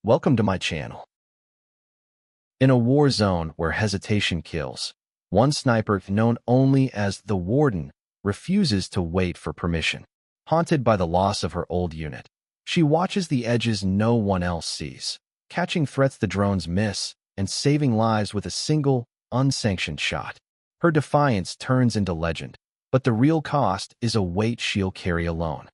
Welcome to my channel. In a war zone where hesitation kills, one sniper, known only as the Warden, refuses to wait for permission. Haunted by the loss of her old unit, she watches the edges no one else sees, catching threats the drones miss and saving lives with a single, unsanctioned shot. Her defiance turns into legend, but the real cost is a weight she'll carry alone.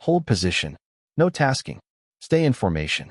Hold position. No tasking. Stay in formation.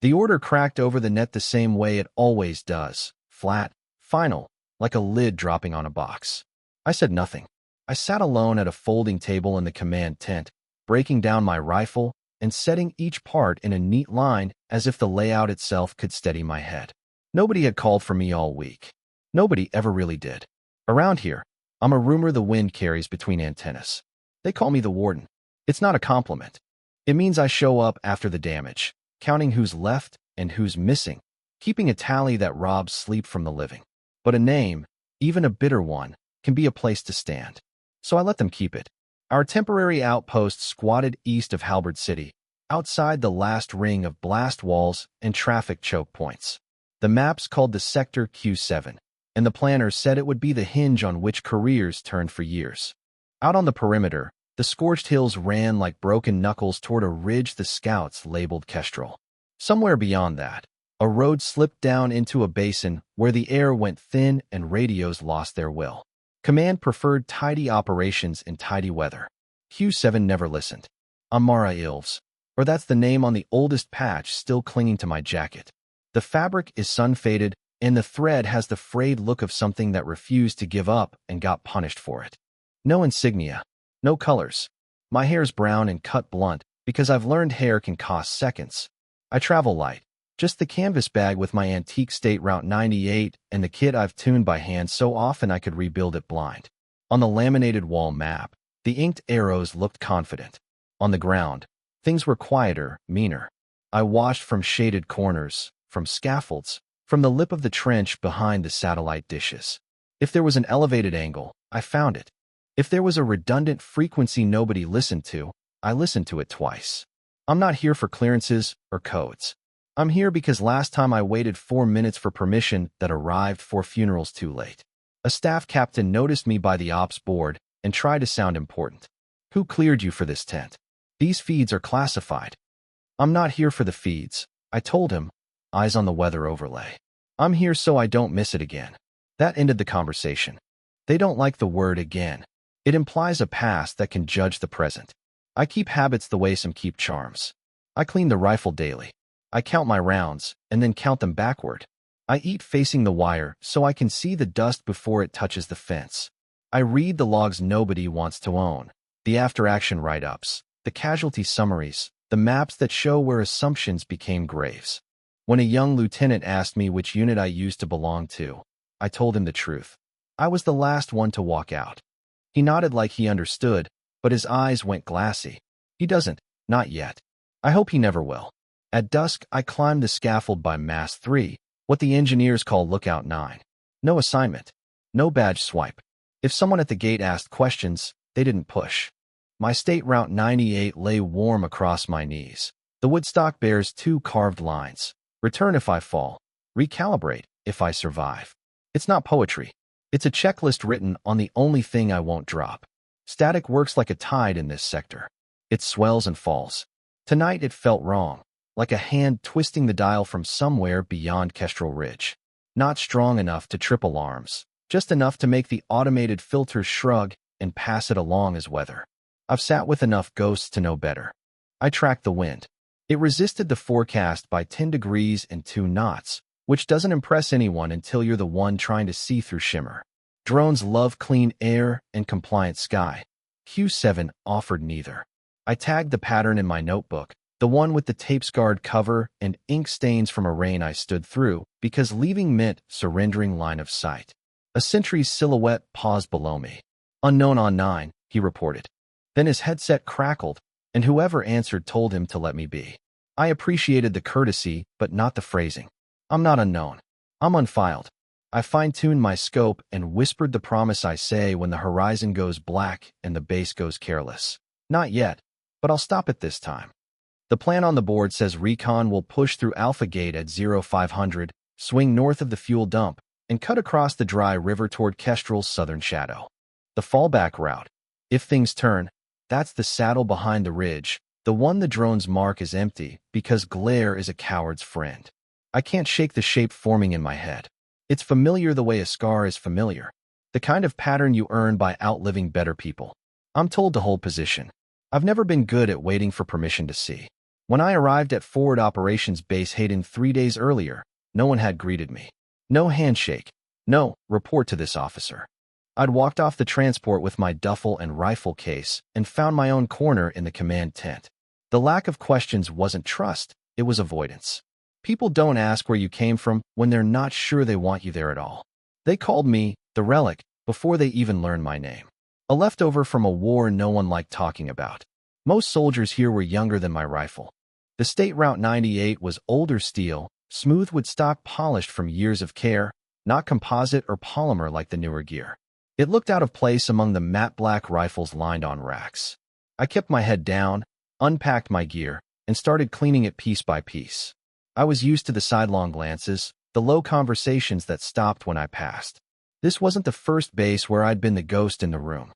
The order cracked over the net the same way it always does. Flat, final, like a lid dropping on a box. I said nothing. I sat alone at a folding table in the command tent, breaking down my rifle and setting each part in a neat line as if the layout itself could steady my head. Nobody had called for me all week. Nobody ever really did. Around here, I'm a rumor the wind carries between antennas. They call me the Warden. It's not a compliment. It means I show up after the damage, counting who's left and who's missing, keeping a tally that robs sleep from the living. But a name, even a bitter one, can be a place to stand. So I let them keep it. Our temporary outpost squatted east of Halberd City, outside the last ring of blast walls and traffic choke points. The maps called the sector Q7, and the planners said it would be the hinge on which careers turned for years. Out on the perimeter, the scorched hills ran like broken knuckles toward a ridge the scouts labeled Kestrel. Somewhere beyond that, a road slipped down into a basin where the air went thin and radios lost their will. Command preferred tidy operations in tidy weather. Q7 never listened. Amara Ilves, or that's the name on the oldest patch still clinging to my jacket. The fabric is sun-faded, and the thread has the frayed look of something that refused to give up and got punished for it. No insignia. No colors. My hair's brown and cut blunt because I've learned hair can cost seconds. I travel light. Just the canvas bag with my antique State Route 98 and the kit I've tuned by hand so often I could rebuild it blind. On the laminated wall map, the inked arrows looked confident. On the ground, things were quieter, meaner. I watched from shaded corners, from scaffolds, from the lip of the trench behind the satellite dishes. If there was an elevated angle, I found it. If there was a redundant frequency nobody listened to, I listened to it twice. I'm not here for clearances or codes. I'm here because last time I waited 4 minutes for permission that arrived 4 funerals too late. A staff captain noticed me by the ops board and tried to sound important. Who cleared you for this tent? These feeds are classified. I'm not here for the feeds, I told him, eyes on the weather overlay. I'm here so I don't miss it again. That ended the conversation. They don't like the word again. It implies a past that can judge the present. I keep habits the way some keep charms. I clean the rifle daily. I count my rounds and then count them backward. I eat facing the wire so I can see the dust before it touches the fence. I read the logs nobody wants to own, the after-action write-ups, the casualty summaries, the maps that show where assumptions became graves. When a young lieutenant asked me which unit I used to belong to, I told him the truth. I was the last one to walk out. He nodded like he understood, but his eyes went glassy. He doesn't, not yet. I hope he never will. At dusk, I climbed the scaffold by Mast 3, what the engineers call Lookout 9. No assignment. No badge swipe. If someone at the gate asked questions, they didn't push. My State Route 98 lay warm across my knees. The woodstock bears 2 carved lines. Return if I fall. Recalibrate if I survive. It's not poetry. It's a checklist written on the only thing I won't drop. Static works like a tide in this sector. It swells and falls. Tonight it felt wrong, like a hand twisting the dial from somewhere beyond Kestrel Ridge. Not strong enough to trip alarms, just enough to make the automated filters shrug and pass it along as weather. I've sat with enough ghosts to know better. I tracked the wind. It resisted the forecast by 10 degrees and 2 knots, which doesn't impress anyone until you're the one trying to see through shimmer. Drones love clean air and compliant sky. Q7 offered neither. I tagged the pattern in my notebook, the one with the tape-scarred cover and ink stains from a rain I stood through, because leaving meant surrendering line of sight. A sentry's silhouette paused below me. Unknown on 9, he reported. Then his headset crackled, and whoever answered told him to let me be. I appreciated the courtesy, but not the phrasing. I'm not unknown. I'm unfiled. I fine-tuned my scope and whispered the promise I say when the horizon goes black and the base goes careless. Not yet. but I'll stop it this time. The plan on the board says recon will push through Alpha Gate at 0500, swing north of the fuel dump, and cut across the dry river toward Kestrel's southern shadow. The fallback route. If things turn, that's the saddle behind the ridge, the one the drones mark as empty because glare is a coward's friend. I can't shake the shape forming in my head. It's familiar the way a scar is familiar. The kind of pattern you earn by outliving better people. I'm told to hold position. I've never been good at waiting for permission to see. When I arrived at Forward Operations Base Hayden 3 days earlier, no one had greeted me. No handshake. No, report to this officer. I'd walked off the transport with my duffel and rifle case and found my own corner in the command tent. The lack of questions wasn't trust, it was avoidance. People don't ask where you came from when they're not sure they want you there at all. They called me the Relic before they even learned my name. A leftover from a war no one liked talking about. Most soldiers here were younger than my rifle. The State Route 98 was older steel, smooth wood stock polished from years of care, not composite or polymer like the newer gear. It looked out of place among the matte black rifles lined on racks. I kept my head down, unpacked my gear, and started cleaning it piece by piece. I was used to the sidelong glances, the low conversations that stopped when I passed. This wasn't the first base where I'd been the ghost in the room.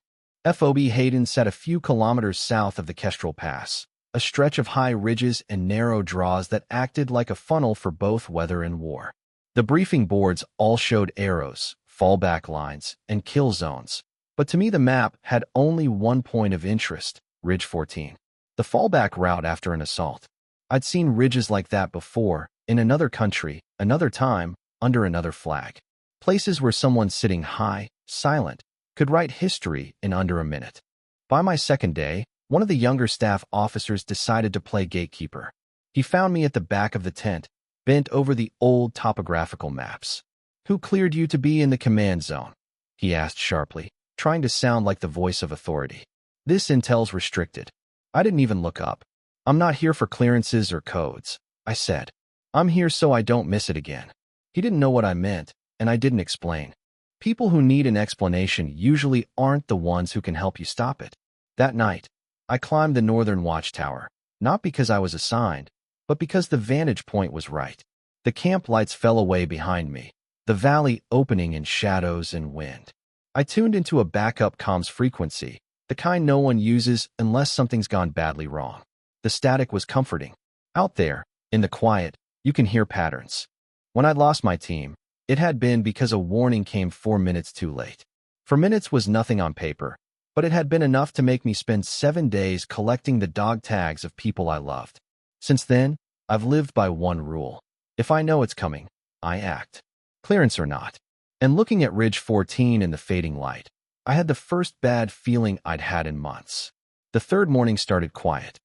FOB Hayden sat a few kilometers south of the Kestrel Pass, a stretch of high ridges and narrow draws that acted like a funnel for both weather and war. The briefing boards all showed arrows, fallback lines, and kill zones, but to me the map had only one point of interest, Ridge 14. The fallback route after an assault. I'd seen ridges like that before, in another country, another time, under another flag. Places where someone sitting high, silent, could write history in under a minute. By my second day, one of the younger staff officers decided to play gatekeeper. He found me at the back of the tent, bent over the old topographical maps. "Who cleared you to be in the command zone?" he asked sharply, trying to sound like the voice of authority. "This intel's restricted." I didn't even look up. "I'm not here for clearances or codes," I said. "I'm here so I don't miss it again." He didn't know what I meant, and I didn't explain. People who need an explanation usually aren't the ones who can help you stop it. That night, I climbed the northern watchtower, not because I was assigned, but because the vantage point was right. The camp lights fell away behind me, the valley opening in shadows and wind. I tuned into a backup comms frequency, the kind no one uses unless something's gone badly wrong. The static was comforting. Out there, in the quiet, you can hear patterns. When I'd lost my team, it had been because a warning came 4 minutes too late. 4 minutes was nothing on paper, but it had been enough to make me spend 7 days collecting the dog tags of people I loved. Since then, I've lived by one rule. If I know it's coming, I act. Clearance or not. And looking at Ridge 14 in the fading light, I had the first bad feeling I'd had in months. The third morning started quiet.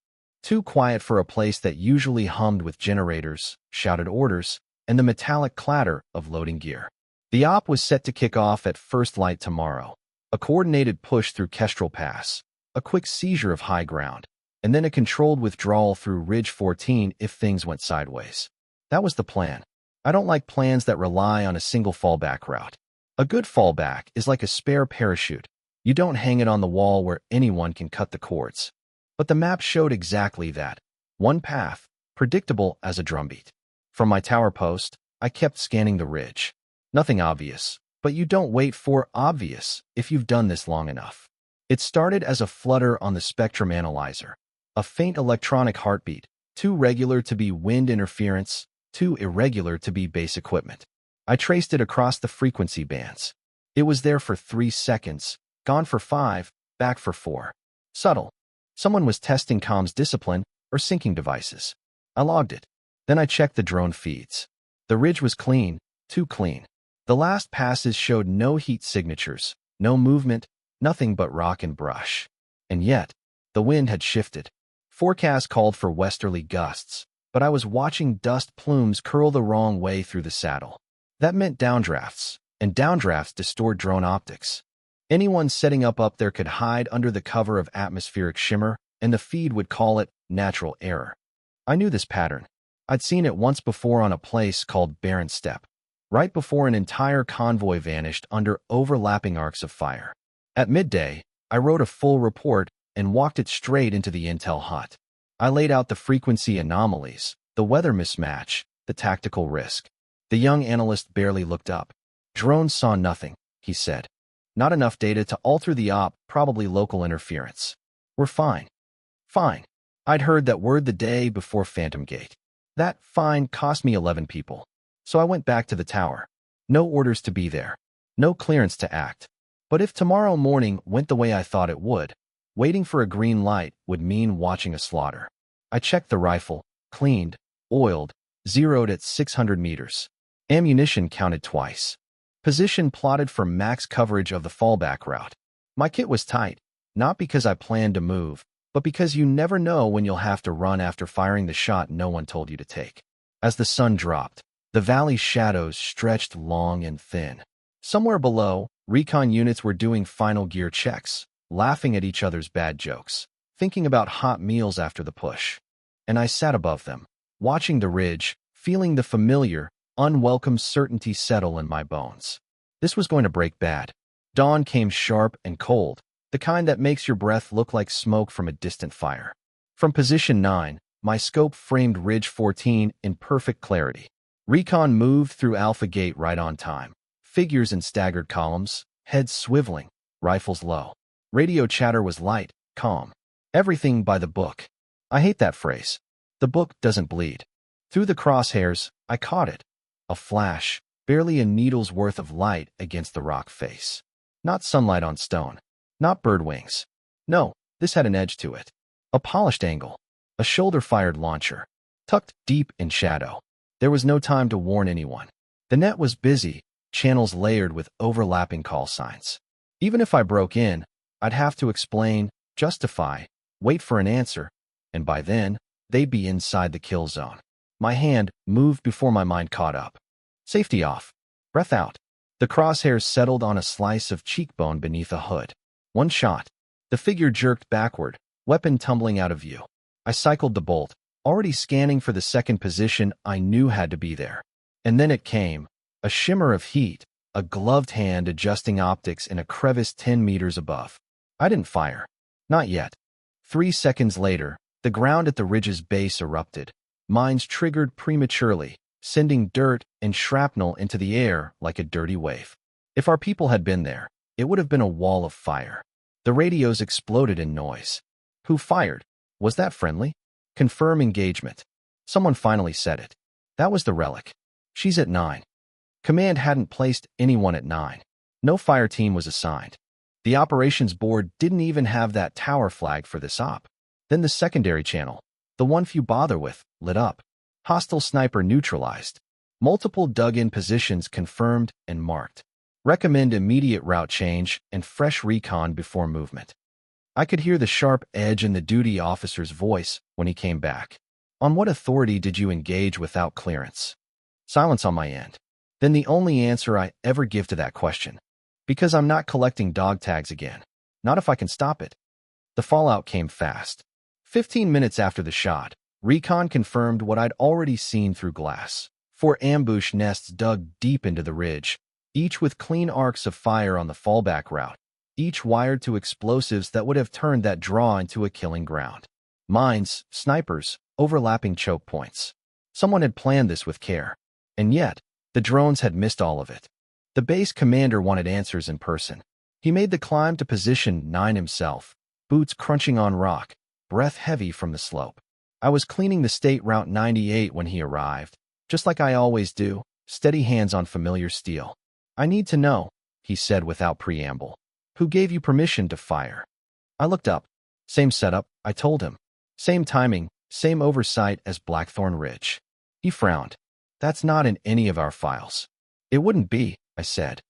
Too quiet for a place that usually hummed with generators, shouted orders, and the metallic clatter of loading gear. The op was set to kick off at first light tomorrow. A coordinated push through Kestrel Pass, a quick seizure of high ground, and then a controlled withdrawal through Ridge 14 if things went sideways. That was the plan. I don't like plans that rely on a single fallback route. A good fallback is like a spare parachute. You don't hang it on the wall where anyone can cut the cords. But the map showed exactly that. One path, predictable as a drumbeat. From my tower post, I kept scanning the ridge. Nothing obvious, but you don't wait for obvious if you've done this long enough. It started as a flutter on the spectrum analyzer, a faint electronic heartbeat, too regular to be wind interference, too irregular to be base equipment. I traced it across the frequency bands. It was there for 3 seconds, gone for 5, back for 4. Subtle. Someone was testing comms discipline or syncing devices. I logged it. Then I checked the drone feeds. The ridge was clean, too clean. The last passes showed no heat signatures, no movement, nothing but rock and brush. And yet, the wind had shifted. Forecast called for westerly gusts, but I was watching dust plumes curl the wrong way through the saddle. That meant downdrafts, and downdrafts distort drone optics. Anyone setting up there could hide under the cover of atmospheric shimmer, and the feed would call it natural error. I knew this pattern. I'd seen it once before on a place called Barren Steppe, right before an entire convoy vanished under overlapping arcs of fire. At midday, I wrote a full report, and walked it straight into the intel hut. I laid out the frequency anomalies, the weather mismatch, the tactical risk. The young analyst barely looked up. Drones saw nothing, he said. Not enough data to alter the op, probably local interference. We're fine. Fine. I'd heard that word the day before Phantom Gate. That fine cost me 11 people. So I went back to the tower. No orders to be there. No clearance to act. But if tomorrow morning went the way I thought it would, waiting for a green light would mean watching a slaughter. I checked the rifle, cleaned, oiled, zeroed at 600 meters. Ammunition counted twice. Position plotted for max coverage of the fallback route. My kit was tight, not because I planned to move, but because you never know when you'll have to run after firing the shot no one told you to take. As the sun dropped, the valley's shadows stretched long and thin. Somewhere below, recon units were doing final gear checks, laughing at each other's bad jokes, thinking about hot meals after the push. And I sat above them, watching the ridge, feeling the familiar, unwelcome certainty settle in my bones. This was going to break bad. Dawn came sharp and cold, the kind that makes your breath look like smoke from a distant fire. From position 9, my scope framed Ridge 14 in perfect clarity. Recon moved through Alpha Gate right on time. Figures in staggered columns, heads swiveling, rifles low. Radio chatter was light, calm. Everything by the book. I hate that phrase. The book doesn't bleed. Through the crosshairs, I caught it. A flash, barely a needle's worth of light against the rock face. Not sunlight on stone. Not bird wings. No, this had an edge to it. A polished angle. A shoulder-fired launcher. Tucked deep in shadow. There was no time to warn anyone. The net was busy, channels layered with overlapping call signs. Even if I broke in, I'd have to explain, justify, wait for an answer, and by then, they'd be inside the kill zone. My hand moved before my mind caught up. Safety off. Breath out. The crosshairs settled on a slice of cheekbone beneath a hood. One shot. The figure jerked backward, weapon tumbling out of view. I cycled the bolt, already scanning for the second position I knew had to be there. And then it came. A shimmer of heat, a gloved hand adjusting optics in a crevice 10 meters above. I didn't fire. Not yet. 3 seconds later, the ground at the ridge's base erupted. Mines triggered prematurely, sending dirt and shrapnel into the air like a dirty wave. If our people had been there, it would have been a wall of fire. The radios exploded in noise. Who fired? Was that friendly? Confirm engagement. Someone finally said it. That was the relic. She's at 9. Command hadn't placed anyone at 9. No fire team was assigned. The operations board didn't even have that tower flag for this op. Then the secondary channel, the one few bother with, lit up. Hostile sniper neutralized. Multiple dug-in positions confirmed and marked. Recommend immediate route change and fresh recon before movement. I could hear the sharp edge in the duty officer's voice when he came back. On what authority did you engage without clearance? Silence on my end. Then the only answer I ever give to that question. Because I'm not collecting dog tags again. Not if I can stop it. The fallout came fast. 15 minutes after the shot, recon confirmed what I'd already seen through glass. 4 ambush nests dug deep into the ridge, each with clean arcs of fire on the fallback route, each wired to explosives that would have turned that draw into a killing ground. Mines, snipers, overlapping choke points. Someone had planned this with care. And yet, the drones had missed all of it. The base commander wanted answers in person. He made the climb to position 9 himself, boots crunching on rock, breath heavy from the slope. I was cleaning the State Route 98 when he arrived, just like I always do, steady hands on familiar steel. I need to know, he said without preamble. Who gave you permission to fire? I looked up. Same setup, I told him. Same timing, same oversight as Blackthorn Ridge. He frowned. That's not in any of our files. It wouldn't be, I said.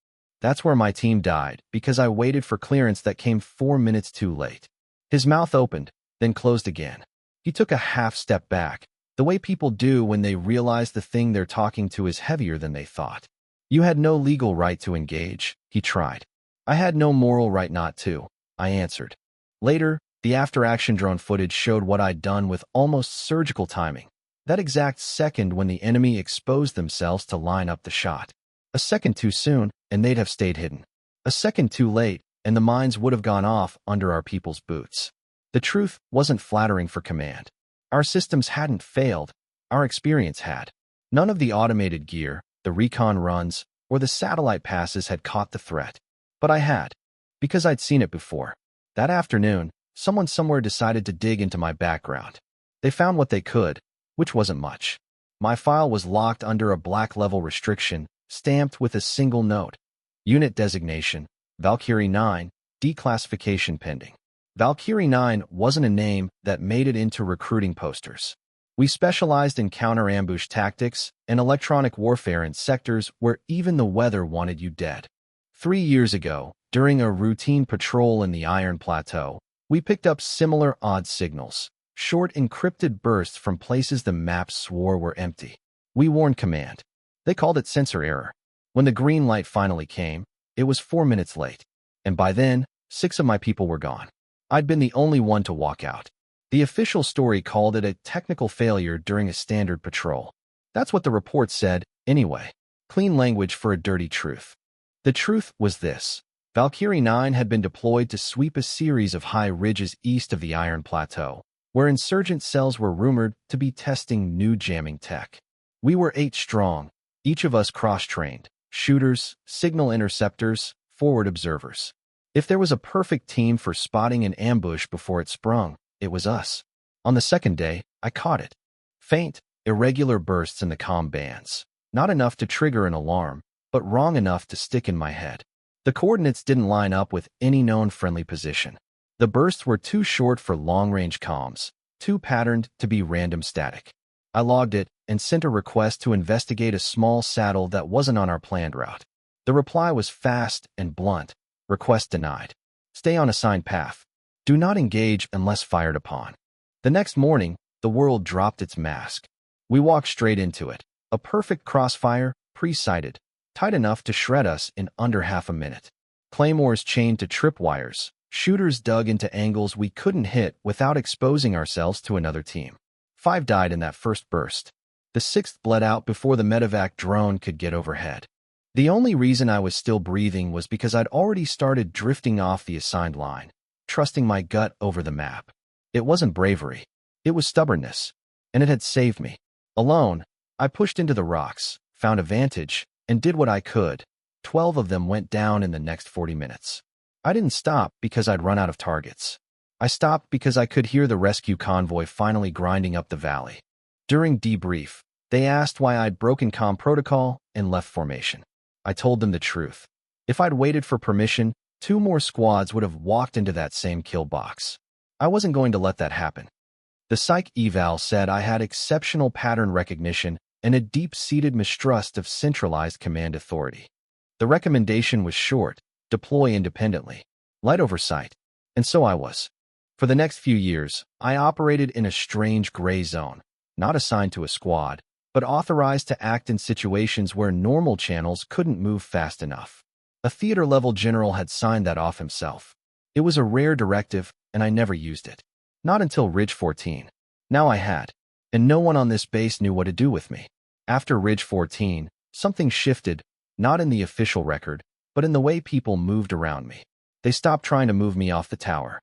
That's where my team died, because I waited for clearance that came 4 minutes too late. His mouth opened, then closed again. He took a half step back, the way people do when they realize the thing they're talking to is heavier than they thought. You had no legal right to engage, he tried. I had no moral right not to, I answered. Later, the after-action drone footage showed what I'd done with almost surgical timing. That exact second when the enemy exposed themselves to line up the shot. A second too soon, and they'd have stayed hidden. A second too late, and the mines would have gone off under our people's boots. The truth wasn't flattering for command. Our systems hadn't failed, our experience had. None of the automated gear, the recon runs, or the satellite passes had caught the threat. But I had, because I'd seen it before. That afternoon, someone somewhere decided to dig into my background. They found what they could, which wasn't much. My file was locked under a black level restriction, stamped with a single note. Unit designation, Valkyrie 9, declassification pending. Valkyrie 9 wasn't a name that made it into recruiting posters. We specialized in counter-ambush tactics and electronic warfare in sectors where even the weather wanted you dead. 3 years ago, during a routine patrol in the Iron Plateau, we picked up similar odd signals, short encrypted bursts from places the maps swore were empty. We warned command. They called it sensor error. When the green light finally came, it was 4 minutes late, and by then, 6 of my people were gone. I'd been the only one to walk out. The official story called it a technical failure during a standard patrol. That's what the report said, anyway. Clean language for a dirty truth. The truth was this. Valkyrie 9 had been deployed to sweep a series of high ridges east of the Iron Plateau, where insurgent cells were rumored to be testing new jamming tech. We were 8 strong, each of us cross-trained, shooters, signal interceptors, forward observers. If there was a perfect team for spotting an ambush before it sprung, it was us. On the second day, I caught it. Faint, irregular bursts in the comm bands. Not enough to trigger an alarm, but wrong enough to stick in my head. The coordinates didn't line up with any known friendly position. The bursts were too short for long-range comms, too patterned to be random static. I logged it and sent a request to investigate a small saddle that wasn't on our planned route. The reply was fast and blunt. Request denied. Stay on assigned path. Do not engage unless fired upon. The next morning, the world dropped its mask. We walked straight into it. A perfect crossfire, pre-sighted, tight enough to shred us in under half a minute. Claymores chained to tripwires, shooters dug into angles we couldn't hit without exposing ourselves to another team. 5 died in that first burst. The 6th bled out before the medevac drone could get overhead. The only reason I was still breathing was because I'd already started drifting off the assigned line, trusting my gut over the map. It wasn't bravery. It was stubbornness, and it had saved me. Alone, I pushed into the rocks, found a vantage, and did what I could. 12 of them went down in the next 40 minutes. I didn't stop because I'd run out of targets. I stopped because I could hear the rescue convoy finally grinding up the valley. During debrief, they asked why I'd broken comm protocol and left formation. I told them the truth. If I'd waited for permission, 2 more squads would have walked into that same kill box. I wasn't going to let that happen. The psych eval said I had exceptional pattern recognition and a deep-seated mistrust of centralized command authority. The recommendation was short: deploy independently. Light oversight. And so I was. For the next few years, I operated in a strange gray zone, not assigned to a squad, but authorized to act in situations where normal channels couldn't move fast enough. A theater-level general had signed that off himself. It was a rare directive, and I never used it. Not until Ridge 14. Now I had, and no one on this base knew what to do with me. After Ridge 14, something shifted, not in the official record, but in the way people moved around me. They stopped trying to move me off the tower.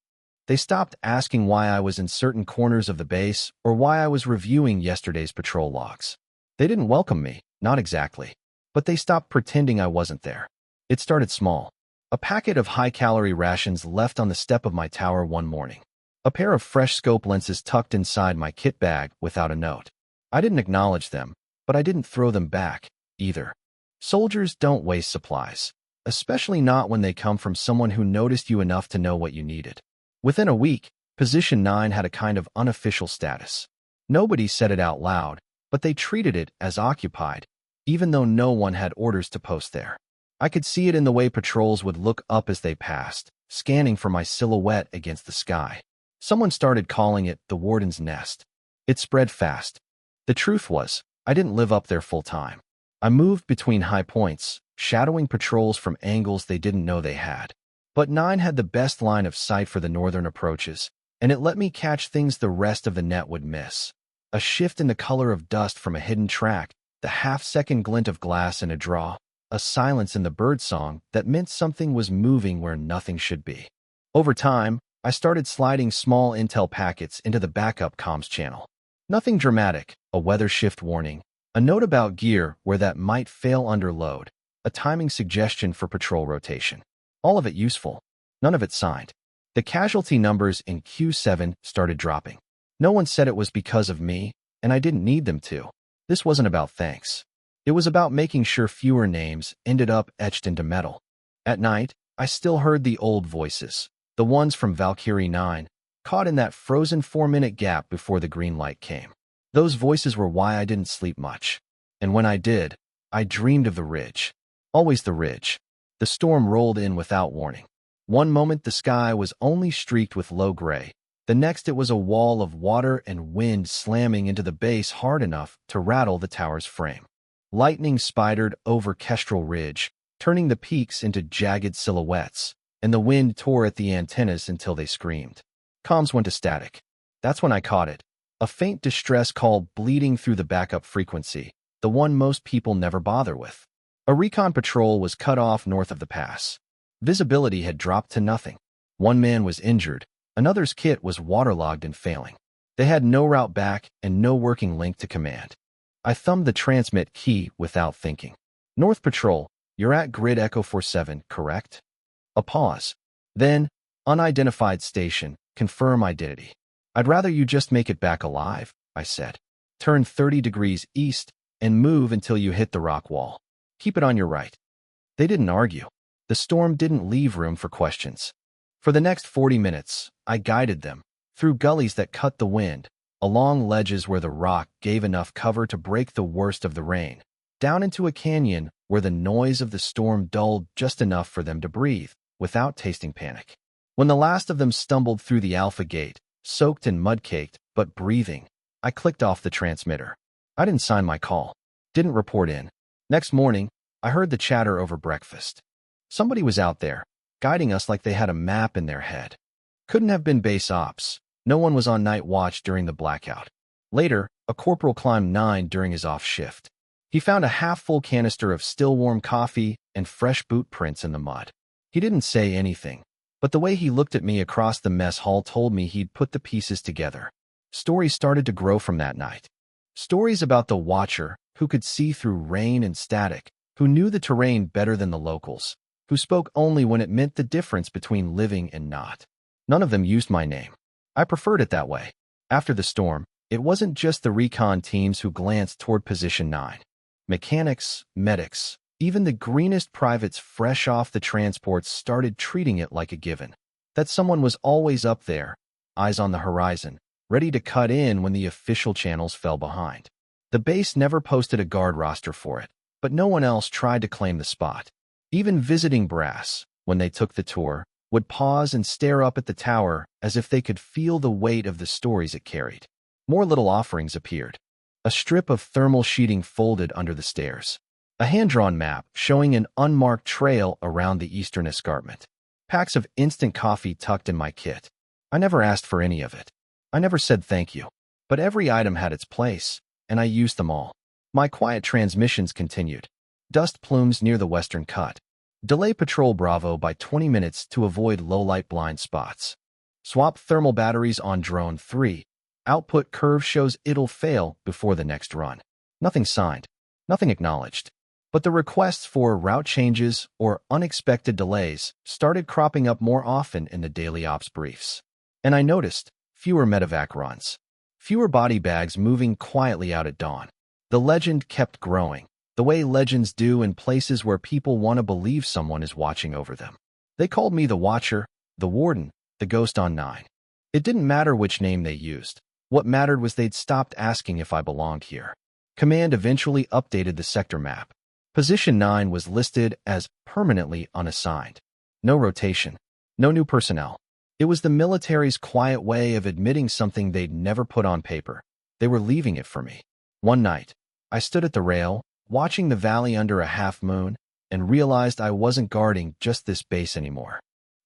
They stopped asking why I was in certain corners of the base or why I was reviewing yesterday's patrol logs. They didn't welcome me, not exactly, but they stopped pretending I wasn't there. It started small. A packet of high-calorie rations left on the step of my tower one morning. A pair of fresh scope lenses tucked inside my kit bag without a note. I didn't acknowledge them, but I didn't throw them back, either. Soldiers don't waste supplies, especially not when they come from someone who noticed you enough to know what you needed. Within a week, Position 9 had a kind of unofficial status. Nobody said it out loud, but they treated it as occupied, even though no one had orders to post there. I could see it in the way patrols would look up as they passed, scanning for my silhouette against the sky. Someone started calling it the Warden's Nest. It spread fast. The truth was, I didn't live up there full time. I moved between high points, shadowing patrols from angles they didn't know they had. But 9 had the best line of sight for the northern approaches, and it let me catch things the rest of the net would miss. A shift in the color of dust from a hidden track, the half-second glint of glass in a draw, a silence in the birdsong that meant something was moving where nothing should be. Over time, I started sliding small intel packets into the backup comms channel. Nothing dramatic, a weather shift warning, a note about gear where that might fail under load, a timing suggestion for patrol rotation. All of it useful, none of it signed. The casualty numbers in Q7 started dropping. No one said it was because of me, and I didn't need them to. This wasn't about thanks. It was about making sure fewer names ended up etched into metal. At night, I still heard the old voices, the ones from Valkyrie 9, caught in that frozen 4-minute gap before the green light came. Those voices were why I didn't sleep much. And when I did, I dreamed of the ridge. Always the ridge. The storm rolled in without warning. One moment the sky was only streaked with low gray. The next it was a wall of water and wind slamming into the base hard enough to rattle the tower's frame. Lightning spidered over Kestrel Ridge, turning the peaks into jagged silhouettes, and the wind tore at the antennas until they screamed. Comms went to static. That's when I caught it. A faint distress call bleeding through the backup frequency, the one most people never bother with. A recon patrol was cut off north of the pass. Visibility had dropped to nothing. One man was injured. Another's kit was waterlogged and failing. They had no route back and no working link to command. I thumbed the transmit key without thinking. North Patrol, you're at Grid Echo 47, correct? A pause. Then, unidentified station, confirm identity. I'd rather you just make it back alive, I said. Turn 30 degrees east and move until you hit the rock wall. Keep it on your right. They didn't argue. The storm didn't leave room for questions. For the next 40 minutes, I guided them through gullies that cut the wind, along ledges where the rock gave enough cover to break the worst of the rain, down into a canyon where the noise of the storm dulled just enough for them to breathe without tasting panic. When the last of them stumbled through the Alpha Gate, soaked and mud-caked, but breathing, I clicked off the transmitter. I didn't sign my call, didn't report in. Next morning, I heard the chatter over breakfast. Somebody was out there, guiding us like they had a map in their head. Couldn't have been base ops. No one was on night watch during the blackout. Later, a corporal climbed 9 during his off shift. He found a half-full canister of still-warm coffee and fresh boot prints in the mud. He didn't say anything, but the way he looked at me across the mess hall told me he'd put the pieces together. Stories started to grow from that night. Stories about the Watcher, who could see through rain and static, who knew the terrain better than the locals, who spoke only when it meant the difference between living and not. None of them used my name. I preferred it that way. After the storm, it wasn't just the recon teams who glanced toward Position 9. Mechanics, medics, even the greenest privates fresh off the transports started treating it like a given. That someone was always up there, eyes on the horizon, ready to cut in when the official channels fell behind. The base never posted a guard roster for it, but no one else tried to claim the spot. Even visiting brass, when they took the tour, would pause and stare up at the tower as if they could feel the weight of the stories it carried. More little offerings appeared. A strip of thermal sheeting folded under the stairs. A hand-drawn map showing an unmarked trail around the eastern escarpment. Packs of instant coffee tucked in my kit. I never asked for any of it. I never said thank you. But every item had its place, and I used them all. My quiet transmissions continued. Dust plumes near the western cut. Delay Patrol Bravo by 20 minutes to avoid low-light blind spots. Swap thermal batteries on Drone 3. Output curve shows it'll fail before the next run. Nothing signed. Nothing acknowledged. But the requests for route changes or unexpected delays started cropping up more often in the daily ops briefs. And I noticed fewer medevac runs. Fewer body bags moving quietly out at dawn. The legend kept growing, the way legends do in places where people want to believe someone is watching over them. They called me the Watcher, the Warden, the Ghost on 9. It didn't matter which name they used. What mattered was they'd stopped asking if I belonged here. Command eventually updated the sector map. Position 9 was listed as permanently unassigned. No rotation. No new personnel. It was the military's quiet way of admitting something they'd never put on paper. They were leaving it for me. One night, I stood at the rail, watching the valley under a half moon, and realized I wasn't guarding just this base anymore.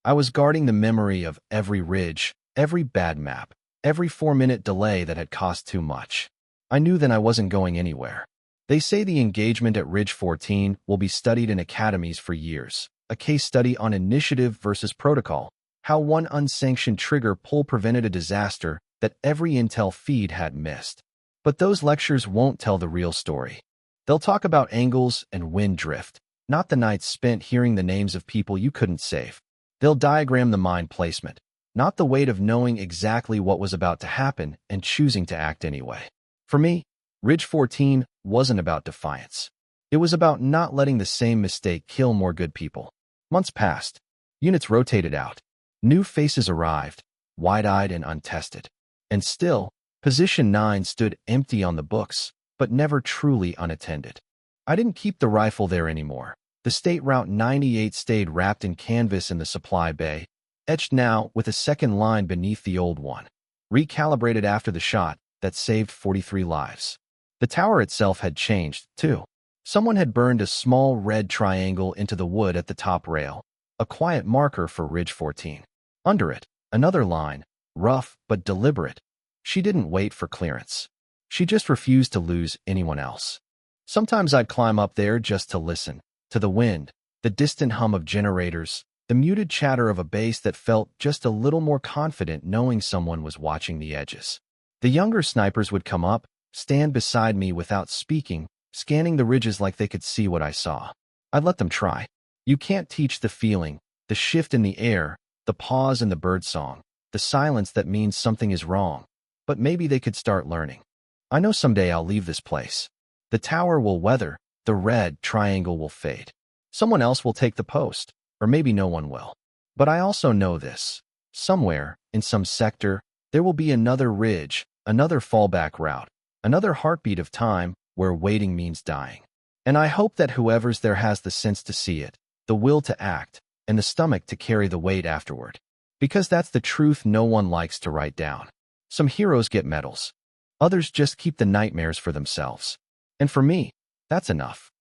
I was guarding the memory of every ridge, every bad map, every 4-minute delay that had cost too much. I knew then I wasn't going anywhere. They say the engagement at Ridge 14 will be studied in academies for years, a case study on initiative versus protocol, how one unsanctioned trigger pull prevented a disaster that every intel feed had missed. But those lectures won't tell the real story. They'll talk about angles and wind drift, not the nights spent hearing the names of people you couldn't save. They'll diagram the mine placement, not the weight of knowing exactly what was about to happen and choosing to act anyway. For me, Ridge 14 wasn't about defiance. It was about not letting the same mistake kill more good people. Months passed. Units rotated out. New faces arrived, wide-eyed and untested. And still, Position 9 stood empty on the books, but never truly unattended. I didn't keep the rifle there anymore. The State Route 98 stayed wrapped in canvas in the supply bay, etched now with a second line beneath the old one, recalibrated after the shot that saved 43 lives. The tower itself had changed, too. Someone had burned a small red triangle into the wood at the top rail, a quiet marker for Ridge 14. Under it, another line, rough but deliberate. She didn't wait for clearance. She just refused to lose anyone else. Sometimes I'd climb up there just to listen, to the wind, the distant hum of generators, the muted chatter of a base that felt just a little more confident knowing someone was watching the edges. The younger snipers would come up, stand beside me without speaking, scanning the ridges like they could see what I saw. I'd let them try. You can't teach the feeling, the shift in the air, the pause in the birdsong, the silence that means something is wrong. But maybe they could start learning. I know someday I'll leave this place. The tower will weather, the red triangle will fade. Someone else will take the post, or maybe no one will. But I also know this. Somewhere, in some sector, there will be another ridge, another fallback route, another heartbeat of time where waiting means dying. And I hope that whoever's there has the sense to see it, the will to act, and the stomach to carry the weight afterward. Because that's the truth no one likes to write down. Some heroes get medals. Others just keep the nightmares for themselves. And for me, that's enough.